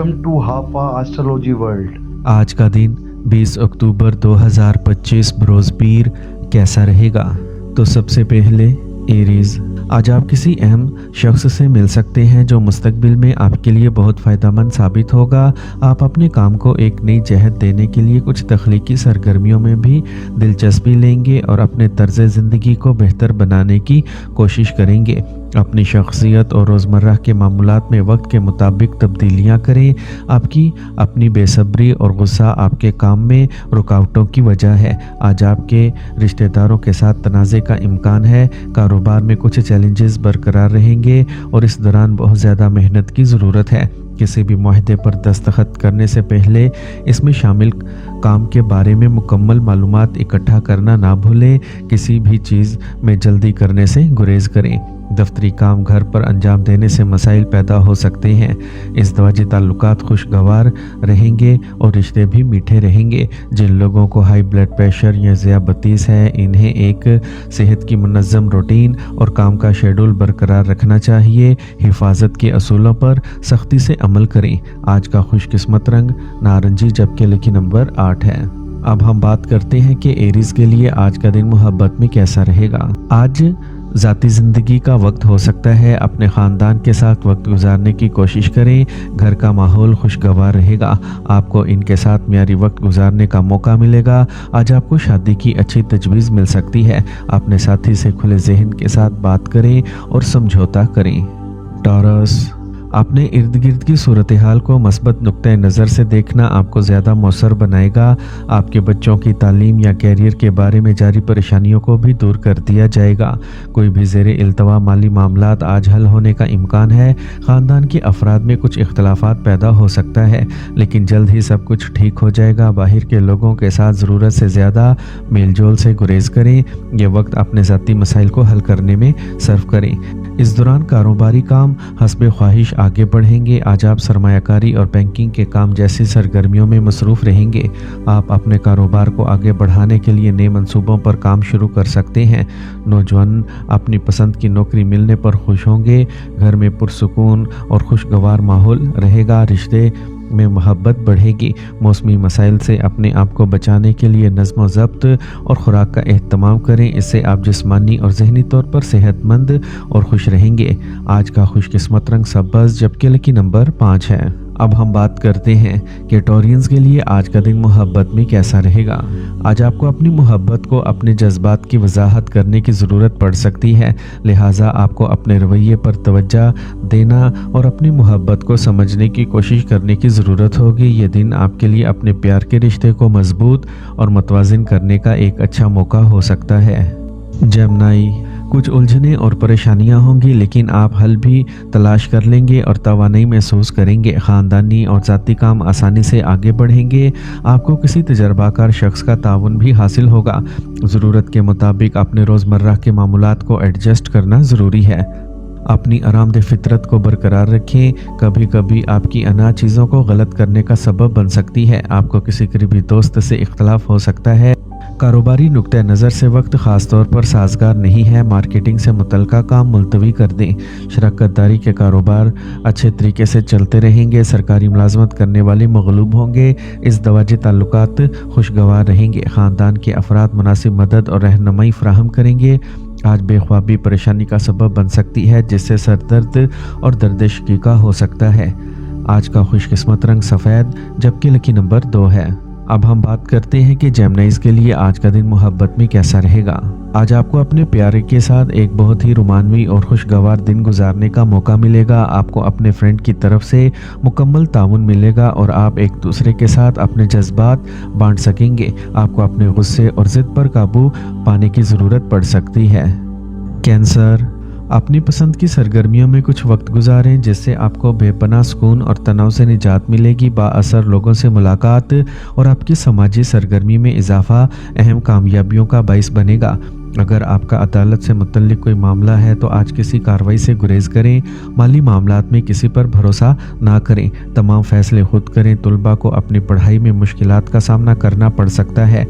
Welcome to Hafa astrology world. आज का दिन 20 अक्टूबर 2025 बृहस्पतिवार कैसा रहेगा? तो सबसे पहले एरीज, आज आप किसी अहम शख्स से मिल सकते हैं जो मुस्तकबिल में आपके लिए बहुत फ़ायदेमंद साबित होगा। आप अपने काम को एक नई जहत देने के लिए कुछ तख्लीकी सरगर्मियों में भी दिलचस्पी लेंगे और अपने तर्ज ज़िंदगी को बेहतर बनाने की कोशिश करेंगे। अपनी शख्सियत और रोज़मर्रा के मामूलात में वक्त के मुताबिक तब्दीलियाँ करें। आपकी अपनी बेसब्री और गुस्सा आपके काम में रुकावटों की वजह है। आज आपके रिश्तेदारों के साथ तनाज़े का इम्कान है। कारोबार में कुछ चैलेंजेस बरकरार रहेंगे और इस दौरान बहुत ज़्यादा मेहनत की ज़रूरत है। किसी भी मुआहदे पर दस्तखत करने से पहले इसमें शामिल काम के बारे में मुकम्मल मालूमात इकट्ठा करना ना भूलें। किसी भी चीज़ में जल्दी करने से गुरेज करें। दफ्तरी काम घर पर अंजाम देने से मसाइल पैदा हो सकते हैं। इज़दवाजी ताल्लुकात खुशगवार रहेंगे और रिश्ते भी मीठे रहेंगे। जिन लोगों को हाई ब्लड प्रेशर या ज़ियाबतीस है, इन्हें एक सेहत की मुनज़्ज़म रूटीन और काम का शेड्यूल बरकरार रखना चाहिए। हिफाजत के असूलों पर सख्ती से अमल करें। आज का खुशकिस्मत रंग नारंगी जबकि लकी नंबर 8 है। अब हम बात करते हैं कि एरीज के लिए आज का दिन मोहब्बत में कैसा रहेगा। आज ज़ाती ज़िंदगी का वक्त हो सकता है। अपने ख़ानदान के साथ वक्त गुजारने की कोशिश करें। घर का माहौल खुशगवार रहेगा। आपको इनके साथ मियारी वक्त गुजारने का मौका मिलेगा। आज आपको शादी की अच्छी तजवीज़ मिल सकती है। अपने साथी से खुले जहन के साथ बात करें और समझौता करें। टॉरस, अपने इर्द गिर्द की सूरत हाल को मस्बत नुक्ते नज़र से देखना आपको ज़्यादा मौसर बनाएगा। आपके बच्चों की तालीम या कैरियर के बारे में जारी परेशानियों को भी दूर कर दिया जाएगा। कोई भी ज़ेरे इल्तवा माली मामलात आज हल होने का इम्कान है। ख़ानदान के अफराद में कुछ इख्तलाफात पैदा हो सकता है, लेकिन जल्द ही सब कुछ ठीक हो जाएगा। बाहर के लोगों के साथ ज़रूरत से ज़्यादा मेल जोल से गुरेज करें। यह वक्त अपने ज़ाती मसाइल को हल करने में सर्व करें। इस दौरान कारोबारी काम हस्बे ख्वाहिश आगे बढ़ेंगे। आज आप सरमायाकारी और बैंकिंग के काम जैसी सरगर्मियों में मसरूफ़ रहेंगे। आप अपने कारोबार को आगे बढ़ाने के लिए नए मंसूबों पर काम शुरू कर सकते हैं। नौजवान अपनी पसंद की नौकरी मिलने पर खुश होंगे। घर में पुरसुकून और खुशगवार माहौल रहेगा। रिश्ते में मोहब्बत बढ़ेगी। मौसमी मसाइल से अपने आप को बचाने के लिए नज़्म व ज़ब्त और खुराक का एहतमाम करें। इससे आप जिस्मानी और ज़हनी तौर पर सेहतमंद और खुश रहेंगे। आज का खुशकिस्मत रंग सब्ज़ जबकि लकी नंबर 5 है। अब हम बात करते हैं कि टॉरियंस के लिए आज का दिन मोहब्बत में कैसा रहेगा। आज आपको अपनी मोहब्बत को अपने जज्बात की वजाहत करने की ज़रूरत पड़ सकती है, लिहाजा आपको अपने रवैये पर तवज्जो देना और अपनी मोहब्बत को समझने की कोशिश करने की ज़रूरत होगी। ये दिन आपके लिए अपने प्यार के रिश्ते को मजबूत और मतवाज़िन करने का एक अच्छा मौका हो सकता है। जेमिनी, कुछ उलझनें और परेशानियां होंगी, लेकिन आप हल भी तलाश कर लेंगे और तवानाई महसूस करेंगे। ख़ानदानी और ज़ाती काम आसानी से आगे बढ़ेंगे। आपको किसी तजर्बाकार शख्स का ताउन भी हासिल होगा। ज़रूरत के मुताबिक अपने रोज़मर्रा के मामूलात को एडजस्ट करना ज़रूरी है। अपनी आरामदेह फितरत को बरकरार रखें। कभी कभी आपकी अना चीज़ों को गलत करने का सबब बन सकती है। आपको किसी करीबी दोस्त से इख्तलाफ हो सकता है। कारोबारी नुक्ते नज़र से वक्त ख़ास तौर पर साजगार नहीं है। मार्केटिंग से मुतल्लिका काम मुलतवी कर दें। शराकतदारी के कारोबार अच्छे तरीके से चलते रहेंगे। सरकारी मुलाजमत करने वाले मगलूब होंगे। इज़दवाजी ताल्लुकात खुशगवार रहेंगे। ख़ानदान के अफराद मुनासिब मदद और रहनुमाई फराहम करेंगे। आज बेख्वाबी परेशानी का सबब बन सकती है, जिससे सरदर्द और दर्द शकीका हो सकता है। आज का खुशकिस्मत रंग सफ़ेद जबकि लकी नंबर 2 है। अब हम बात करते हैं कि जेमिनीज़ के लिए आज का दिन मोहब्बत में कैसा रहेगा। आज आपको अपने प्यारे के साथ एक बहुत ही रोमानवी और खुशगवार दिन गुजारने का मौका मिलेगा। आपको अपने फ्रेंड की तरफ से मुकम्मल ताउन मिलेगा और आप एक दूसरे के साथ अपने जज्बात बांट सकेंगे। आपको अपने गुस्से और ज़िद पर काबू पाने की ज़रूरत पड़ सकती है। कैंसर, अपनी पसंद की सरगर्मियों में कुछ वक्त गुजारें, जिससे आपको बेपनाह सुकून और तनाव से निजात मिलेगी। बाअसर लोगों से मुलाकात और आपकी समाजी सरगर्मी में इजाफा अहम कामयाबियों का बाइस बनेगा। अगर आपका अदालत से मुतल्लिक कोई मामला है तो आज किसी कार्रवाई से गुरेज करें। माली मामलात में किसी पर भरोसा ना करें। तमाम फैसले खुद करें। तुलबा को अपनी पढ़ाई में मुश्किलात का सामना करना पड़ सकता है।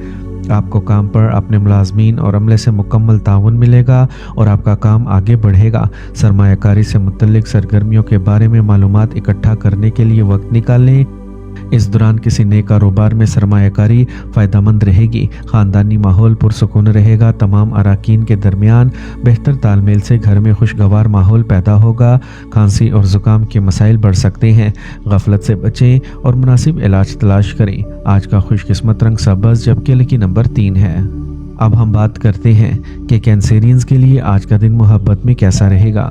आपको काम पर अपने मुलाजमीन और अमले से मुकम्मल ताउन मिलेगा और आपका काम आगे बढ़ेगा। सरमायाकारी से मुतल्लिक सरगर्मियों के बारे में मालूमात इकट्ठा करने के लिए वक्त निकालें। इस दौरान किसी नए कारोबार में सरमायाकारी फ़ायदेमंद रहेगी। ख़ानदानी माहौल पुरसुकून रहेगा। तमाम अराकीन के दरमियान बेहतर तालमेल से घर में खुशगवार माहौल पैदा होगा। खांसी और ज़ुकाम के मसाइल बढ़ सकते हैं। गफलत से बचें और मुनासिब इलाज तलाश करें। आज का खुशकिस्मत रंग सब्ज़ जबकि लकी नंबर 3 है। अब हम बात करते हैं कि कैंसेरियंस के लिए आज का दिन मोहब्बत में कैसा रहेगा।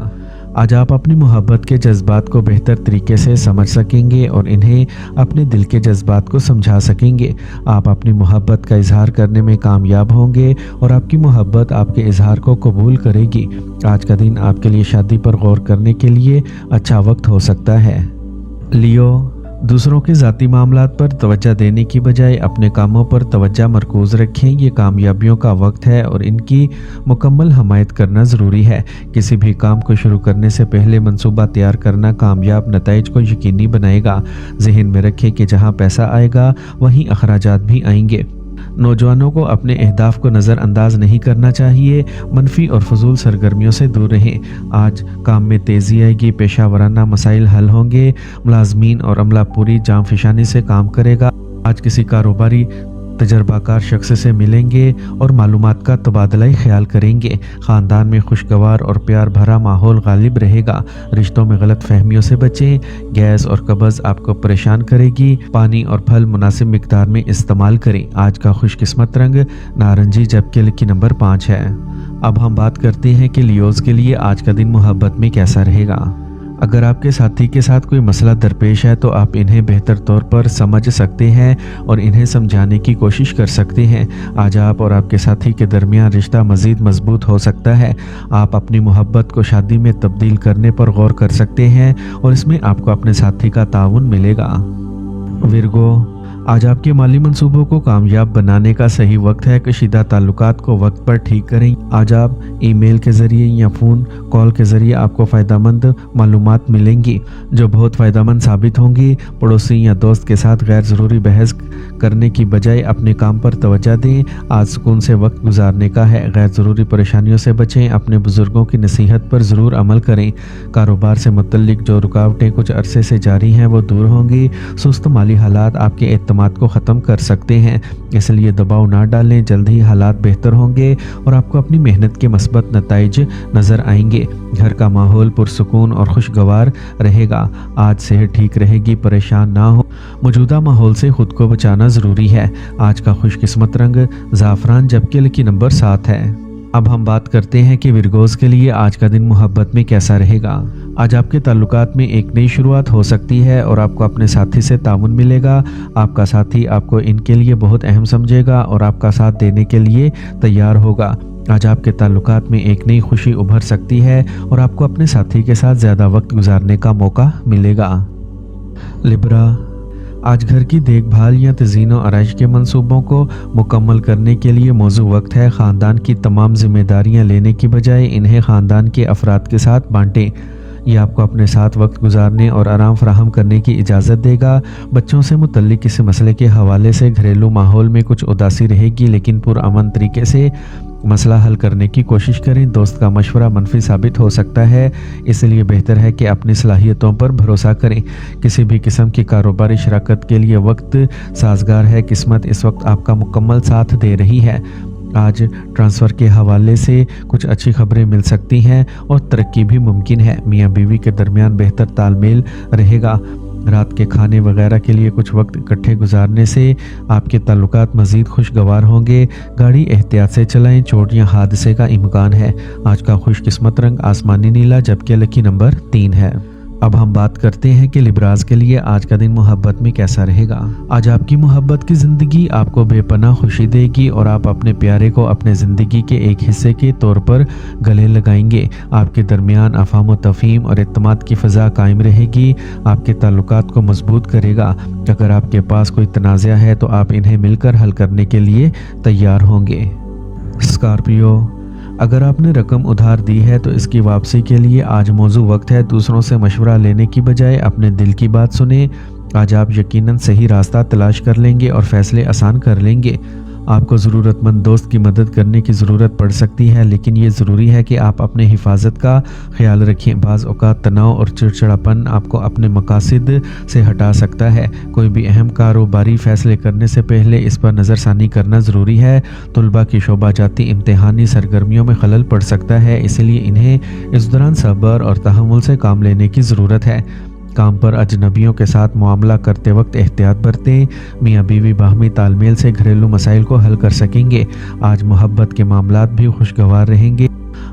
आज आप अपनी मोहब्बत के जज्बात को बेहतर तरीके से समझ सकेंगे और इन्हें अपने दिल के जज्बात को समझा सकेंगे। आप अपनी मोहब्बत का इजहार करने में कामयाब होंगे और आपकी मोहब्बत आपके इजहार को कबूल करेगी। आज का दिन आपके लिए शादी पर गौर करने के लिए अच्छा वक्त हो सकता है। लियो, दूसरों के ज़ाती मामलात पर तवज्जो देने की बजाय अपने कामों पर तवज्जो मरकूज़ रखें। ये कामयाबियों का वक्त है और इनकी मुकम्मल हमायत करना ज़रूरी है। किसी भी काम को शुरू करने से पहले मंसूबा तैयार करना कामयाब नताइज को यकीनी बनाएगा। जहन में रखें कि जहाँ पैसा आएगा वहीं अखराजात भी आएंगे। नौजवानों को अपने अहदाफ को नज़रअंदाज नहीं करना चाहिए। मनफी और फजूल सरगर्मियों से दूर रहें। आज काम में तेज़ी आएगी। पेशा वराना मसाइल हल होंगे। मुलाजमीन और अमला पूरी जांफिशानी से काम करेगा। आज किसी कारोबारी तजर्बाकार शख्स से मिलेंगे और मालूमात का तबादला ख्याल करेंगे। ख़ानदान में खुशगवार और प्यार भरा माहौल गालिब रहेगा। रिश्तों में गलत फहमियों से बचें। गैस और कब्ज़ आपको परेशान करेगी। पानी और फल मुनासिब मिकदार में इस्तेमाल करें। आज का खुशकिस्मत रंग नारंगी जबकि लकी नंबर 5 है। अब हम बात करते हैं कि लियोज़ के लिए आज का दिन मोहब्बत में कैसा रहेगा। अगर आपके साथी के साथ कोई मसला दरपेश है तो आप इन्हें बेहतर तौर पर समझ सकते हैं और इन्हें समझाने की कोशिश कर सकते हैं। आज आप और आपके साथी के दरमियान रिश्ता मज़ीद मजबूत हो सकता है। आप अपनी मोहब्बत को शादी में तब्दील करने पर गौर कर सकते हैं और इसमें आपको अपने साथी का ताउन मिलेगा। विर्गो, आज आपके माली मंसूबों को कामयाब बनाने का सही वक्त है। कशीदा ताल्लुकात को वक्त पर ठीक करें। आज आप ईमेल के ज़रिए या फ़ोन कॉल के ज़रिए आपको फ़ायदेमंद मालूमात मिलेंगी जो बहुत फ़ायदेमंद साबित होंगी। पड़ोसी या दोस्त के साथ गैर ज़रूरी बहस करने की बजाय अपने काम पर तवज्जो दें। आज सुकून से वक्त गुजारने का है। गैर ज़रूरी परेशानियों से बचें। अपने बुज़ुर्गों की नसीहत पर ज़रूर अमल करें। कारोबार से मुतल्लिक जो रुकावटें कुछ अरसे से जारी हैं वो दूर होंगी। सुस्त माली हालात आपके एतमाद को ख़त्म कर सकते हैं, इसलिए दबाव ना डालें। जल्द ही हालात बेहतर होंगे और आपको अपनी मेहनत के मस्बत नताइज नज़र आएंगे। घर का माहौल पुरसुकून और खुशगवार रहेगा। आज सेहत ठीक रहेगी। परेशान ना हो। मौजूदा माहौल से खुद को बचाना ज़रूरी है। आज का खुशकिस्मत रंग ज़ाफ़रान जबकि लकी नंबर 7 है। अब हम बात करते हैं कि विर्गोज़ के लिए आज का दिन मोहब्बत में कैसा रहेगा। आज आपके ताल्लुकात में एक नई शुरुआत हो सकती है और आपको अपने साथी से ताउन मिलेगा। आपका साथी आपको इनके लिए बहुत अहम समझेगा और आपका साथ देने के लिए तैयार होगा। आज आपके ताल्लुकात में एक नई खुशी उभर सकती है और आपको अपने साथी के साथ ज़्यादा वक्त गुजारने का मौका मिलेगा। लिब्रा, आज घर की देखभाल या तज़ीन व आराइश के मंसूबों को मुकम्मल करने के लिए मौजू वक्त है। ख़ानदान की तमाम जिम्मेदारियां लेने की बजाय इन्हें ख़ानदान के अफराद के साथ बांटें। ये आपको अपने साथ वक्त गुजारने और आराम फराहम करने की इजाज़त देगा। बच्चों से मुतल्लिक किसी मसले के हवाले से घरेलू माहौल में कुछ उदासी रहेगी, लेकिन पुरअमन तरीके से मसला हल करने की कोशिश करें। दोस्त का मशवरा मनफी साबित हो सकता है, इसलिए बेहतर है कि अपनी सलाहियतों पर भरोसा करें। किसी भी किस्म की कारोबारी शराकत के लिए वक्त साजगार है। किस्मत इस वक्त आपका मुकम्मल साथ दे रही है। आज ट्रांसफ़र के हवाले से कुछ अच्छी खबरें मिल सकती हैं और तरक्की भी मुमकिन है। मियाँ बीवी के दरमियान बेहतर तालमेल रहेगा। रात के खाने वगैरह के लिए कुछ वक्त इकट्ठे गुजारने से आपके ताल्लुकात मज़ीद खुशगवार होंगे। गाड़ी एहतियात से चलाएं। चोट या हादसे का इम्कान है। आज का खुशकिस्मत रंग आसमानी नीला जबकि लकी नंबर 3 है। अब हम बात करते हैं कि लिब्राज के लिए आज का दिन मोहब्बत में कैसा रहेगा। आज आपकी मोहब्बत की ज़िंदगी आपको बेपनाह खुशी देगी और आप अपने प्यारे को अपने ज़िंदगी के एक हिस्से के तौर पर गले लगाएंगे। आपके दरमियान अफ़ाम व तफ़हीम और एतमाद की फ़ज़ा कायम रहेगी। आपके ताल्लुकात को मजबूत करेगा। अगर आपके पास कोई तनाज़ा है तो आप इन्हें मिलकर हल करने के लिए तैयार होंगे। स्कॉर्पियो, अगर आपने रकम उधार दी है तो इसकी वापसी के लिए आज मौजू वक्त है। दूसरों से मशवरा लेने की बजाय अपने दिल की बात सुने। आज आप यकीनन सही रास्ता तलाश कर लेंगे और फैसले आसान कर लेंगे। آپ کو ضرورت مند دوست کی مدد کرنے کی ضرورت پڑ سکتی ہے، لیکن یہ ضروری ہے کہ آپ اپنے حفاظت کا خیال رکھیں۔ بعض اوقات تناؤ اور چڑچڑاپن آپ کو اپنے مقاصد سے ہٹا سکتا ہے۔ کوئی بھی اہم کاروباری فیصلے کرنے سے پہلے اس پر نظر ثانی کرنا ضروری ہے۔ طلباء کی شعبہ جاتی امتحانی سرگرمیوں میں خلل پڑ سکتا ہے، اس لیے انہیں اس دوران صبر اور تحمل سے کام لینے کی ضرورت ہے۔ کام پر اجنبیوں کے ساتھ معاملہ کرتے وقت احتیاط برتیں۔ میاں بیوی باہمی تال میل سے گھریلو مسائل کو حل کر سکیں گے۔ آج محبت کے معاملات بھی خوشگوار رہیں گے۔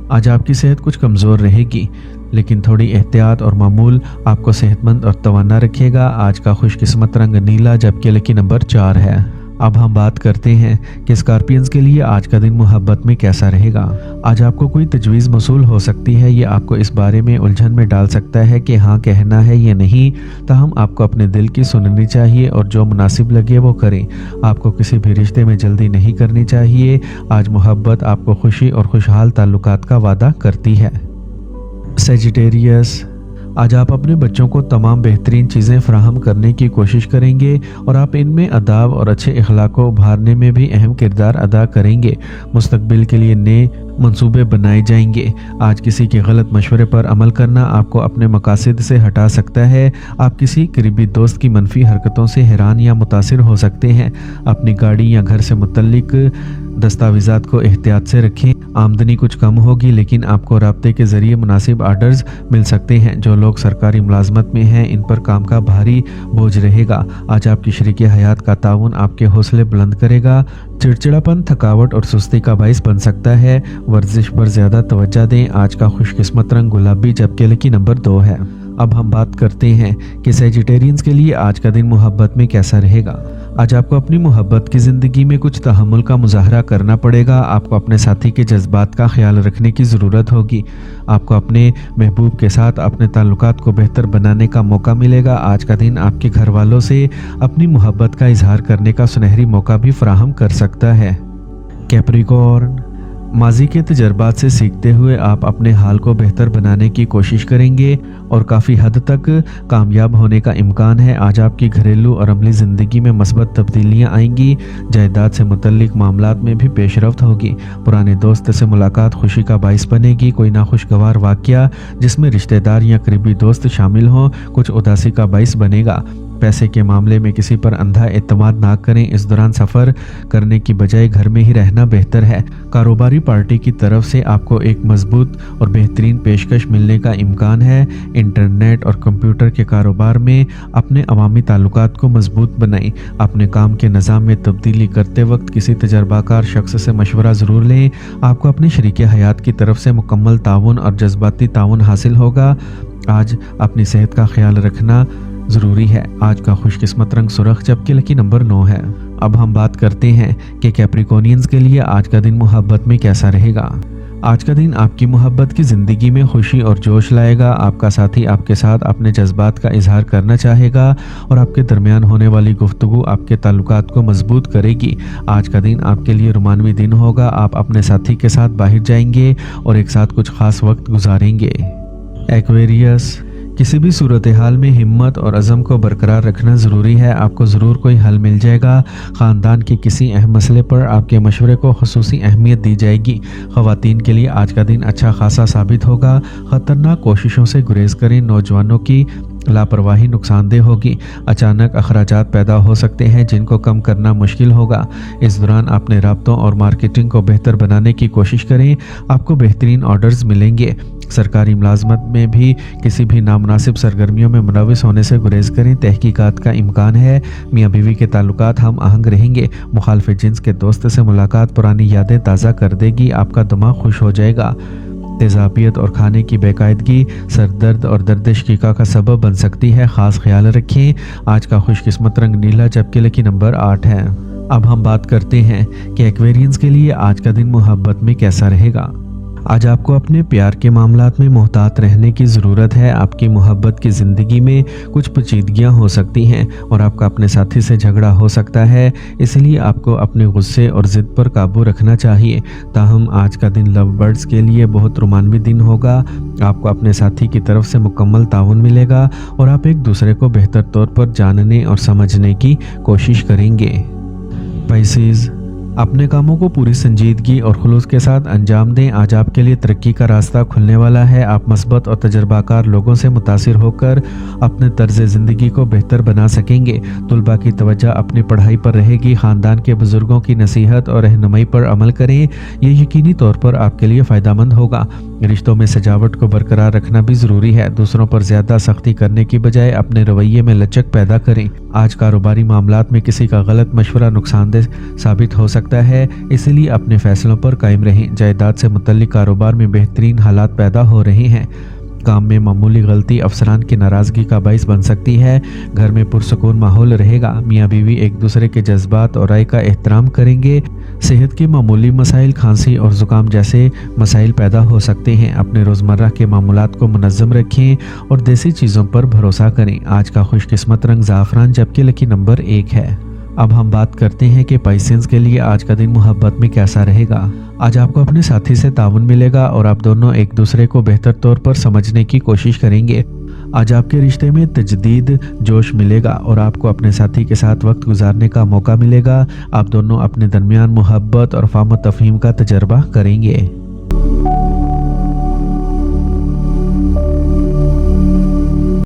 آج آپ کی صحت کچھ کمزور رہے گی، لیکن تھوڑی احتیاط اور معمول آپ کو صحت مند اور توانا رکھے گا۔ آج کا خوش قسمت رنگ نیلا، جبکہ لکی نمبر 4 ہے۔ اب ہم بات کرتے ہیں کہ اسکارپینز کے لیے آج کا دن محبت میں کیسا رہے گا۔ آج آپ کو کوئی تجویز موصول ہو سکتی ہے، یہ آپ کو اس بارے میں الجھن میں ڈال سکتا ہے کہ ہاں کہنا ہے یا نہیں، تاہم آپ کو اپنے دل کی سننی چاہیے اور جو مناسب لگے وہ کریں۔ آپ کو کسی بھی رشتے میں جلدی نہیں کرنی چاہیے۔ آج محبت آپ کو خوشی اور خوشحال تعلقات کا وعدہ کرتی ہے۔ سیجیٹیریس، آج آپ اپنے بچوں کو تمام بہترین چیزیں فراہم کرنے کی کوشش کریں گے اور آپ ان میں آداب اور اچھے اخلاق کو ابھارنے میں بھی اہم کردار ادا کریں گے۔ مستقبل کے لیے نئے منصوبے بنائے جائیں گے۔ آج کسی کے غلط مشورے پر عمل کرنا آپ کو اپنے مقاصد سے ہٹا سکتا ہے۔ آپ کسی قریبی دوست کی منفی حرکتوں سے حیران یا متاثر ہو سکتے ہیں۔ اپنی گاڑی یا گھر سے متعلق دستاویزات کو احتیاط سے رکھیں۔ آمدنی کچھ کم ہوگی، لیکن آپ کو رابطے کے ذریعے مناسب آرڈرز مل سکتے ہیں۔ جو لوگ سرکاری ملازمت میں ہیں ان پر کام کا بھاری بوجھ رہے گا۔ آج آپ کی شریک حیات کا تعاون آپ کے حوصلے بلند کرے گا۔ چڑچڑاپن تھکاوٹ اور سستی کا باعث بن سکتا ہے۔ ورزش پر زیادہ توجہ دیں۔ آج کا خوش قسمت رنگ گلابی، جبکہ لکی نمبر 2 ہے۔ اب ہم بات کرتے ہیں کہ سیجیٹیرینز کے لیے آج کا دن محبت میں کیسا رہے گا۔ آج آپ کو اپنی محبت کی زندگی میں کچھ تحمل کا مظاہرہ کرنا پڑے گا۔ آپ کو اپنے ساتھی کے جذبات کا خیال رکھنے کی ضرورت ہوگی۔ آپ کو اپنے محبوب کے ساتھ اپنے تعلقات کو بہتر بنانے کا موقع ملے گا۔ آج کا دن آپ کے گھر والوں سے اپنی محبت کا اظہار کرنے کا سنہری موقع بھی فراہم کر سکتا ہے۔ کیپریکورن، ماضی کے تجربات سے سیکھتے ہوئے آپ اپنے حال کو بہتر بنانے کی کوشش کریں گے اور کافی حد تک کامیاب ہونے کا امکان ہے۔ آج آپ کی گھریلو اور عملی زندگی میں مثبت تبدیلیاں آئیں گی۔ جائیداد سے متعلق معاملات میں بھی پیش رفت ہوگی۔ پرانے دوست سے ملاقات خوشی کا باعث بنے گی۔ کوئی ناخوشگوار واقعہ جس میں رشتہ دار یا قریبی دوست شامل ہوں کچھ اداسی کا باعث بنے گا۔ پیسے کے معاملے میں کسی پر اندھا اعتماد نہ کریں۔ اس دوران سفر کرنے کی بجائے گھر میں ہی رہنا بہتر ہے۔ کاروباری پارٹی کی طرف سے آپ کو ایک مضبوط اور بہترین پیشکش ملنے کا امکان ہے۔ انٹرنیٹ اور کمپیوٹر کے کاروبار میں اپنے عوامی تعلقات کو مضبوط بنائیں۔ اپنے کام کے نظام میں تبدیلی کرتے وقت کسی تجربہ کار شخص سے مشورہ ضرور لیں۔ آپ کو اپنے شریک حیات کی طرف سے مکمل تعاون اور جذباتی تعاون حاصل ہوگا۔ آج اپنی صحت کا خیال رکھنا ضروری ہے۔ آج کا خوش قسمت رنگ سرخ، جبکہ لکی نمبر 9 ہے۔ اب ہم بات کرتے ہیں کہ کیپریکونینز کے لیے آج کا دن محبت میں کیسا رہے گا۔ آج کا دن آپ کی محبت کی زندگی میں خوشی اور جوش لائے گا۔ آپ کا ساتھی آپ کے ساتھ اپنے جذبات کا اظہار کرنا چاہے گا اور آپ کے درمیان ہونے والی گفتگو آپ کے تعلقات کو مضبوط کرے گی۔ آج کا دن آپ کے لیے رومانوی دن ہوگا۔ آپ اپنے ساتھی کے ساتھ باہر جائیں گے اور ایک ساتھ کچھ خاص وقت گزاریں گے۔ ایکویریس، کسی بھی صورتحال میں ہمت اور عزم کو برقرار رکھنا ضروری ہے۔ آپ کو ضرور کوئی حل مل جائے گا۔ خاندان کے کسی اہم مسئلے پر آپ کے مشورے کو خصوصی اہمیت دی جائے گی۔ خواتین کے لیے آج کا دن اچھا خاصا ثابت ہوگا۔ خطرناک کوششوں سے گریز کریں۔ نوجوانوں کی لاپرواہی نقصان دہ ہوگی۔ اچانک اخراجات پیدا ہو سکتے ہیں جن کو کم کرنا مشکل ہوگا۔ اس دوران اپنے رابطوں اور مارکیٹنگ کو بہتر بنانے کی کوشش کریں۔ آپ کو بہترین آرڈرز ملیں گے۔ سرکاری ملازمت میں بھی کسی بھی نامناسب سرگرمیوں میں ملوث ہونے سے گریز کریں۔ تحقیقات کا امکان ہے۔ میاں بیوی کے تعلقات ہم آہنگ رہیں گے۔ مخالف جنس کے دوست سے ملاقات پرانی یادیں تازہ کر دے گی۔ آپ کا دماغ خوش ہو جائے گا۔ تیزابیت اور کھانے کی بے قاعدگی سر درد اور درد شقیقہ کا سبب بن سکتی ہے، خاص خیال رکھیں۔ آج کا خوش قسمت رنگ نیلا، جبکہ لکی نمبر 8 ہے۔ اب ہم بات کرتے ہیں کہ ایکویرینز کے لیے آج کا دن محبت میں کیسا رہے گا۔ آج آپ کو اپنے پیار کے معاملات میں محتاط رہنے کی ضرورت ہے۔ آپ کی محبت کی زندگی میں کچھ پیچیدگیاں ہو سکتی ہیں اور آپ کا اپنے ساتھی سے جھگڑا ہو سکتا ہے، اس لیے آپ کو اپنے غصے اور ضد پر قابو رکھنا چاہیے۔ تاہم آج کا دن لو برڈز کے لیے بہت رومانوی دن ہوگا۔ آپ کو اپنے ساتھی کی طرف سے مکمل تعاون ملے گا اور آپ ایک دوسرے کو بہتر طور پر جاننے اور سمجھنے کی کوشش کریں گے۔ پائسیز، अपने कामों को पूरी संजीदगी और खुलूस के साथ अंजाम दें। आज आपके लिए तरक्की का रास्ता खुलने वाला है। आप मस्बत और तजर्बाकार लोगों से मुतासिर होकर अपने तर्ज ज़िंदगी को बेहतर बना सकेंगे। तुलबा की तवज्जो अपनी पढ़ाई पर रहेगी। ख़ानदान के बुजुर्गों की नसीहत और रहनुमाई पर अमल करें, ये यकीनी तौर पर आपके लिए फ़ायदेमंद होगा। रिश्तों में सजावट को बरकरार रखना भी ज़रूरी है। दूसरों पर ज़्यादा सख्ती करने की बजाय अपने रवैये में लचक पैदा करें। आज कारोबारी मामलात में किसी का गलत मशवरा नुकसानदेह साबित हो सकता है, इसलिए अपने फैसलों पर कायम रहें। जायदाद से मुतल्लिक कारोबार में बेहतरीन हालात पैदा हो रहे हैं। काम में मामूली गलती अफसरान की नाराज़गी का बाइस बन सकती है। घर में पुरसकून माहौल रहेगा। मियाँ बीवी एक दूसरे के जज्बात और राय का एहतराम करेंगे। सेहत के मामूली मसाइल, खांसी और ज़ुकाम जैसे मसाइल पैदा हो सकते हैं। अपने रोज़मर्रा के मामूलात को मुनज़्ज़म रखें और देसी चीज़ों पर भरोसा करें। आज का खुशकिस्मत रंग ज़ाफ़रान जबकि लकी नंबर 1 है। अब हम बात करते हैं कि पाइसेंस के लिए आज का दिन मोहब्बत में कैसा रहेगा। आज आपको अपने साथी से ताउन मिलेगा और आप दोनों एक दूसरे को बेहतर तौर पर समझने की कोशिश करेंगे। आज आपके रिश्ते में तजदीद जोश मिलेगा और आपको अपने साथी के साथ वक्त गुजारने का मौका मिलेगा। आप दोनों अपने दरमियान मोहब्बत और फ़हम तफ़हीम का तजर्बा करेंगे।